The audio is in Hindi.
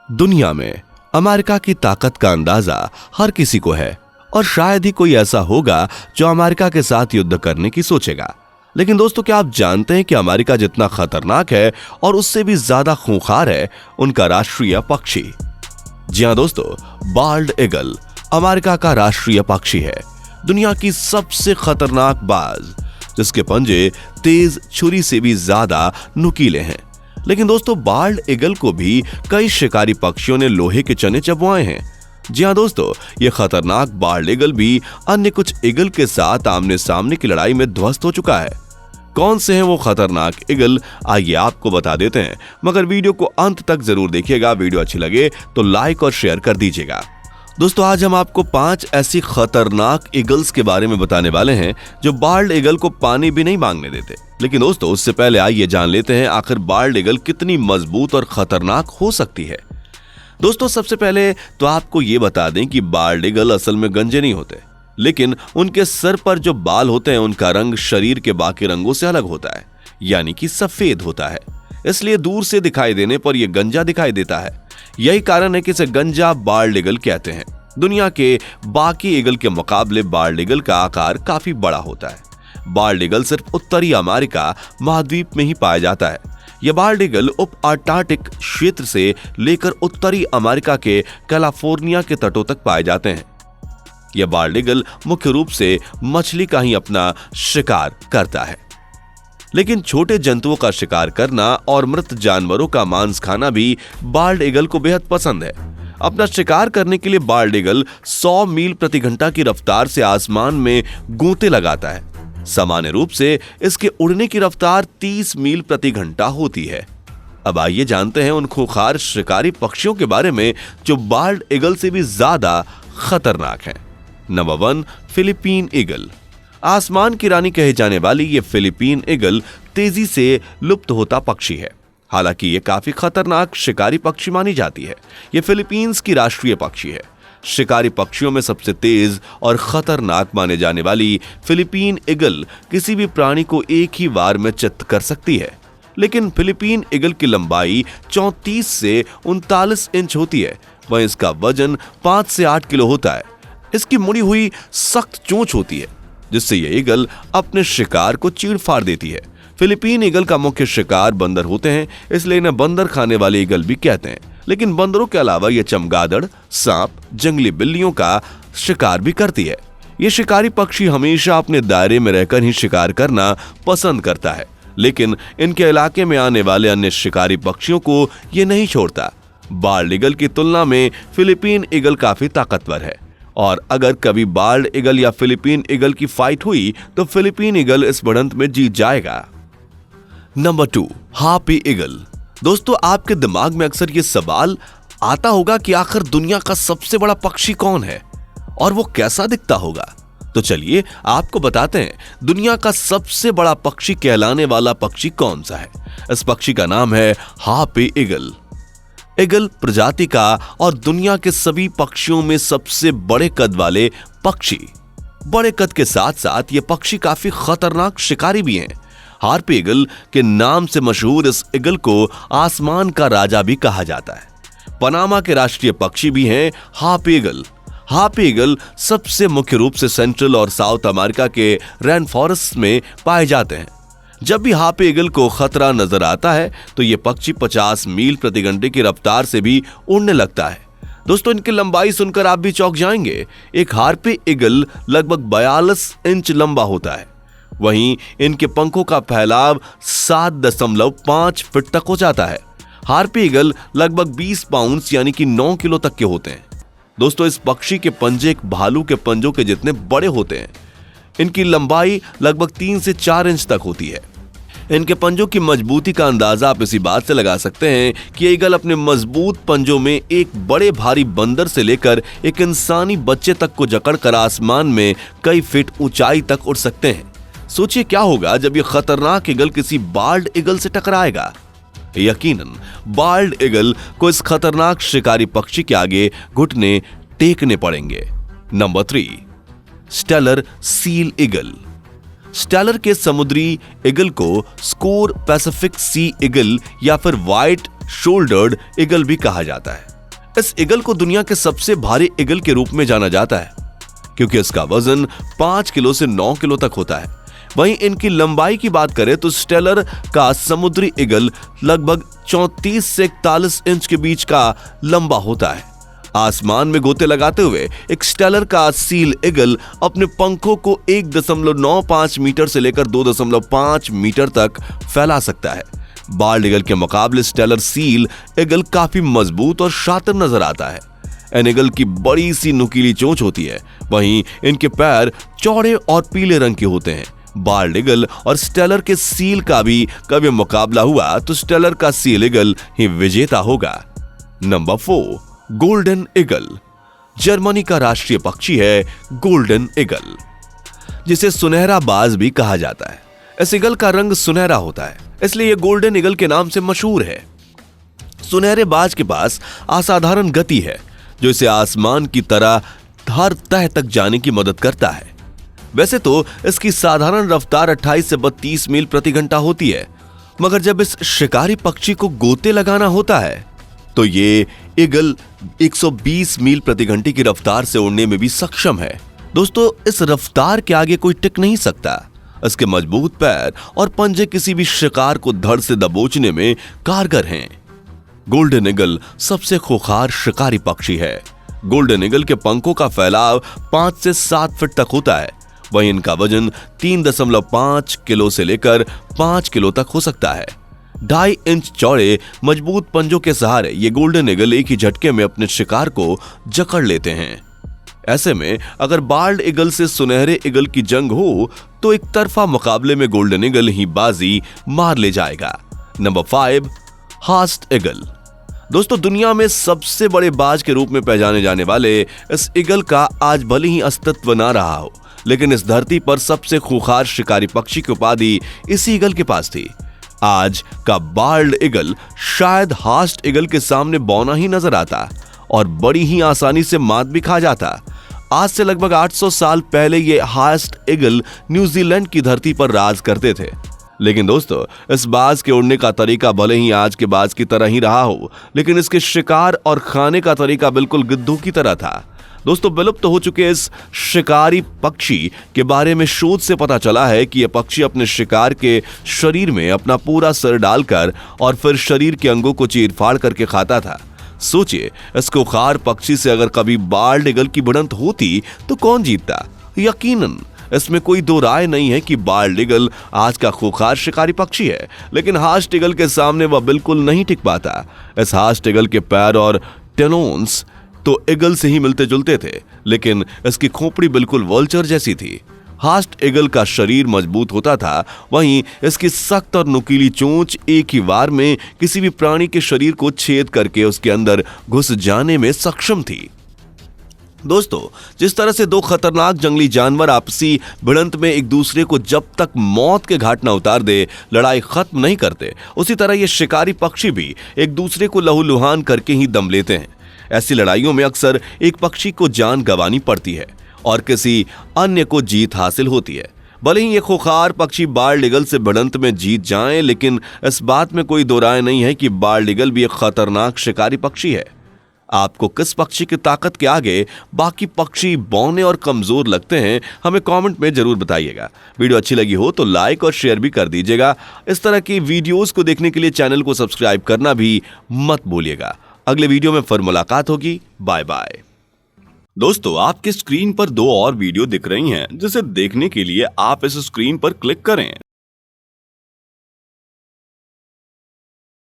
दुनिया में अमेरिका की ताकत का अंदाजा हर किसी को है और शायद ही कोई ऐसा होगा जो अमेरिका के साथ युद्ध करने की सोचेगा। लेकिन दोस्तों, क्या आप जानते हैं कि अमेरिका जितना खतरनाक है और उससे भी ज्यादा खूंखार है उनका राष्ट्रीय पक्षी? जी हां दोस्तों, बाल्ड ईगल अमेरिका का राष्ट्रीय पक्षी है। दुनिया की सबसे खतरनाक बाज, जिसके पंजे तेज छुरी से भी ज्यादा नुकीले हैं। लेकिन दोस्तों, बाल्ड ईगल को भी कई शिकारी पक्षियों ने लोहे के चने चबवाए हैं। जी हां दोस्तों, ये खतरनाक बाल्ड ईगल भी अन्य कुछ ईगल के साथ आमने सामने की लड़ाई में ध्वस्त हो चुका है। कौन से हैं वो खतरनाक ईगल, आइए आपको बता देते हैं, मगर वीडियो को अंत तक जरूर देखिएगा। वीडियो अच्छी लगे तो लाइक और शेयर कर दीजिएगा। दोस्तों, आज हम आपको 5 ऐसी खतरनाक ईगल्स के बारे में बताने वाले हैं जो बाल्ड ईगल को पानी भी नहीं मांगने देते। लेकिन दोस्तों, उससे पहले आइए जान लेते हैं आखिर बाल्ड ईगल कितनी मजबूत और खतरनाक हो सकती है। दोस्तों, सबसे पहले तो आपको ये बता दें कि बाल्ड ईगल असल में गंजे नहीं होते, लेकिन उनके सर पर जो बाल होते हैं उनका रंग शरीर के बाकी रंगों से अलग होता है, यानी कि सफेद होता है। इसलिए दूर से दिखाई देने पर यह गंजा दिखाई देता है। यही कारण है कि इसे गंजा बाल्ड ईगल कहते हैं। दुनिया के बाकी ईगल के मुकाबले बाल्ड ईगल का आकार काफी बड़ा होता है। बाल्ड ईगल सिर्फ उत्तरी अमेरिका महाद्वीप में ही पाया जाता है। यह बाल्ड ईगल उप अंटार्कटिक क्षेत्र से लेकर उत्तरी अमेरिका के कैलिफोर्निया के तटों तक पाए जाते हैं। यह बाल्ड ईगल मुख्य रूप से मछली का ही अपना शिकार करता है, लेकिन छोटे जंतुओं का शिकार करना और मृत जानवरों का मांस खाना भी बाल्ड ईगल को बेहद पसंद है। अपना शिकार करने के लिए बाल्ड ईगल 100 मील प्रति घंटा की रफ्तार से आसमान में गूंते लगाता है। सामान्य रूप से इसके उड़ने की रफ्तार 30 मील प्रति घंटा होती है। अब आइए जानते हैं उन खूंखार शिकारी पक्षियों के बारे में जो बाल्ड ईगल से भी ज्यादा खतरनाक हैं। Number 1, Philippine eagle. आसमान की रानी कहे जाने वाली ये फिलीपीन ईगल तेजी से लुप्त होता पक्षी है। हालांकि ये काफी खतरनाक शिकारी पक्षी मानी जाती है। ये फिलीपींस की राष्ट्रीय पक्षी है। शिकारी पक्षियों में सबसे तेज और खतरनाक माने जाने वाली फिलीपीन ईगल किसी भी प्राणी को एक ही बार में चित्त कर सकती है। लेकिन फिलीपीन ईगल की लंबाई 34 से 39 इंच होती है, वहीं इसका वजन 5 से 8 किलो होता है। इसकी मुड़ी हुई सख्त चोंच होती है, जिससे यह ईगल अपने शिकार को चीर फाड़ देती है। फिलीपीन ईगल का मुख्य शिकार बंदर होते हैं, इसलिए इन्हें बंदर खाने वाले ईगल भी कहते हैं। लेकिन बंदरों के अलावा यह चमगादड़, सांप, जंगली बिल्लियों का शिकार भी करती है। ये शिकारी पक्षी हमेशा अपने दायरे में रहकर ही शिकार करना पसंद करता है, लेकिन इनके इलाके में आने वाले अन्य शिकारी पक्षियों को ये नहीं छोड़ता। बाल्ड ईगल की तुलना में फिलीपीन ईगल काफी ताकतवर है, और अगर कभी बाल्ड ईगल या फिलीपीन ईगल की फाइट हुई तो फिलीपीन ईगल इस भिड़ंत में जीत जाएगा। Number 2, harpy eagle. दोस्तों, आपके दिमाग में अक्सर ये सवाल आता होगा कि आखिर दुनिया का सबसे बड़ा पक्षी कौन है और वो कैसा दिखता होगा। तो चलिए आपको बताते हैं दुनिया का सबसे बड़ा पक्षी कहलाने वाला पक्षी कौन सा है। इस पक्षी का नाम है हार्पी ईगल। ईगल प्रजाति का और दुनिया के सभी पक्षियों में सबसे बड़े कद वाले पक्षी। बड़े कद के साथ साथ ये पक्षी काफी खतरनाक शिकारी भी हैं। हार्पी ईगल के नाम से मशहूर इस ईगल को आसमान का राजा भी कहा जाता है। पनामा के राष्ट्रीय पक्षी भी हैं हार्पी ईगल। हार्पी ईगल सबसे मुख्य रूप से सेंट्रल और साउथ अमेरिका के रेन फॉरेस्ट में पाए जाते हैं। जब भी हार्पी ईगल को खतरा नजर आता है तो यह पक्षी 50 मील प्रति घंटे की रफ्तार से भी उड़ने लगता है। दोस्तों, इनकी लंबाई सुनकर आप भी चौंक जाएंगे। एक हार्पी ईगल लगभग 42 इंच लंबा होता है। वहीं इनके पंखों का फैलाव 7.5 फीट तक हो जाता है। हार्पी ईगल लगभग 20 पाउंड यानी कि 9 किलो तक के होते हैं। दोस्तों, इस पक्षी के पंजे एक भालू के पंजों के जितने बड़े होते हैं। इनकी लंबाई लगभग 3 से 4 इंच तक होती है। इनके पंजों की मजबूती का अंदाजा आप इसी बात से लगा सकते हैं कि ये ईगल अपने मजबूत पंजों में एक बड़े भारी बंदर से लेकर एक इंसानी बच्चे तक को जकड़कर आसमान में कई फीट ऊंचाई तक उड़ सकते हैं। सोचिए क्या होगा जब ये खतरनाक ईगल किसी बाल्ड ईगल से टकराएगा। यकीनन बाल्ड ईगल को इस खतरनाक शिकारी पक्षी के आगे घुटने टेकने पड़ेंगे। Number 3, Steller sea eagle. Steller के समुद्री ईगल को स्कोर पैसिफिक सी ईगल या फिर व्हाइट शोल्डर्ड ईगल भी कहा जाता है। इस ईगल को दुनिया के सबसे भारी ईगल के रूप में जाना जाता है क्योंकि इसका वजन 5 किलो से 9 किलो तक होता है। वहीं इनकी लंबाई की बात करें तो स्टेलर का समुद्री ईगल लगभग 34 से 41 इंच के बीच का लंबा होता है। आसमान में गोते लगाते हुए एक स्टेलर का सील ईगल अपने पंखों को 1.95 मीटर से लेकर 2.5 मीटर तक फैला सकता है। बाल्ड ईगल के मुकाबले स्टेलर सील ईगल काफी मजबूत और शातिर नजर आता है। इन ईगल की बड़ी सी नुकीली चोंच होती है, वहीं इनके पैर चौड़े और पीले रंग के होते हैं। बाल्ड ईगल और स्टेलर के सील का भी कभी मुकाबला हुआ तो स्टेलर का सील ईगल ही विजेता होगा। Number 4, golden eagle. जर्मनी का राष्ट्रीय पक्षी है गोल्डन ईगल, जिसे सुनहरा बाज भी कहा जाता है। इस ईगल का रंग सुनहरा होता है, इसलिए यह गोल्डन ईगल के नाम से मशहूर है। सुनहरे बाज के पास असाधारण गति है जो इसे आसमान की तरह हर तह तक जाने की मदद करता है। वैसे तो इसकी साधारण रफ्तार 28 से 32 मील प्रति घंटा होती है, मगर जब इस शिकारी पक्षी को गोते लगाना होता है तो ये ईगल 120 मील प्रति घंटे की रफ्तार से उड़ने में भी सक्षम है। दोस्तों, इस रफ्तार के आगे कोई टिक नहीं सकता। इसके मजबूत पैर और पंजे किसी भी शिकार को धड़ से दबोचने में कारगर हैं। गोल्डन ईगल सबसे खूंखार शिकारी पक्षी है। गोल्डन ईगल के पंखों का फैलाव 5 से 7 फीट तक होता है। वहीं इनका वजन 3.5 किलो से लेकर 5 किलो तक हो सकता है। 2.5 इंच चौड़े मजबूत पंजों के सहारे ये गोल्डन ईगल एक ही झटके में अपने शिकार को जकड़ लेते हैं। ऐसे में अगर बाल्ड ईगल से सुनहरे ईगल की जंग हो तो एक तरफा मुकाबले में गोल्डन ईगल ही बाजी मार ले जाएगा। Number 5, hast eagle. दोस्तों, दुनिया में सबसे बड़े बाज के रूप में पहचाने जाने वाले इस ईगल का आज भले ही अस्तित्व ना रहा हो, लेकिन इस धरती पर सबसे खूंखार शिकारी पक्षी की उपाधि इसी ईगल के पास थी। आज का बाल्ड ईगल शायद हास्ट ईगल के सामने बौना ही नजर आता और बड़ी ही आसानी से मात भी खा जाता। आज से लगभग 800 साल पहले ये हास्ट ईगल न्यूजीलैंड की धरती पर राज करते थे। लेकिन दोस्तों, इस बाज के उड़ने का तरीका भले ही आज के बाज की तरह ही रहा हो, लेकिन इसके शिकार और खाने का तरीका बिल्कुल गिद्धों की तरह था। दोस्तों, विलुप्त हो चुके इस शिकारी पक्षी के बारे में शोध से पता चला है कि यह पक्षी अपने शिकार के शरीर में अपना पूरा सर डालकर और फिर शरीर के अंगों को चीर-फाड़ करके खाता था। सोचिए, इस खूंखार पक्षी से अगर कभी बाल्ड ईगल की भिड़ंत होती तो कौन जीतता? यकीनन इसमें कोई दो राय नहीं है कि बाल्ड ईगल आज का खूंखार शिकारी पक्षी है, लेकिन हास्ट ईगल के सामने वह बिल्कुल नहीं टिक पाता। इस हास्ट ईगल के पैर और टेलोन्स तो ईगल से ही मिलते जुलते थे, लेकिन इसकी खोपड़ी बिल्कुल वल्चर जैसी थी। हास्ट ईगल का शरीर मजबूत होता था, वहीं इसकी सख्त और नुकीली चोंच एक ही बार में किसी भी प्राणी के शरीर को छेद करके उसके अंदर घुस जाने में सक्षम थी। दोस्तों, जिस तरह से दो खतरनाक जंगली जानवर आपसी भिड़ंत में एक दूसरे को जब तक मौत के घाट न उतार दे लड़ाई खत्म नहीं करते, उसी तरह ये शिकारी पक्षी भी एक दूसरे को लहूलुहान करके ही दम लेते हैं। ऐसी लड़ाइयों में अक्सर एक पक्षी को जान गंवानी पड़ती है और किसी अन्य को जीत हासिल होती है। भले ही ये खूंखार पक्षी बाल्ड ईगल से भिड़ंत में जीत जाएं, लेकिन इस बात में कोई दो राय नहीं है कि बाल्ड ईगल भी एक खतरनाक शिकारी पक्षी है। आपको किस पक्षी की ताकत के आगे बाकी पक्षी बौने और कमजोर लगते हैं, हमें कमेंट में जरूर बताइएगा। वीडियो अच्छी लगी हो तो लाइक और शेयर भी कर दीजिएगा। इस तरह की वीडियोस को देखने के लिए चैनल को सब्सक्राइब करना भी मत भूलिएगा। अगले वीडियो में फिर मुलाकात होगी। Bye bye. दोस्तों, आपके स्क्रीन पर 2 और वीडियो दिख रही हैं, जिसे देखने के लिए आप इस स्क्रीन पर क्लिक करें।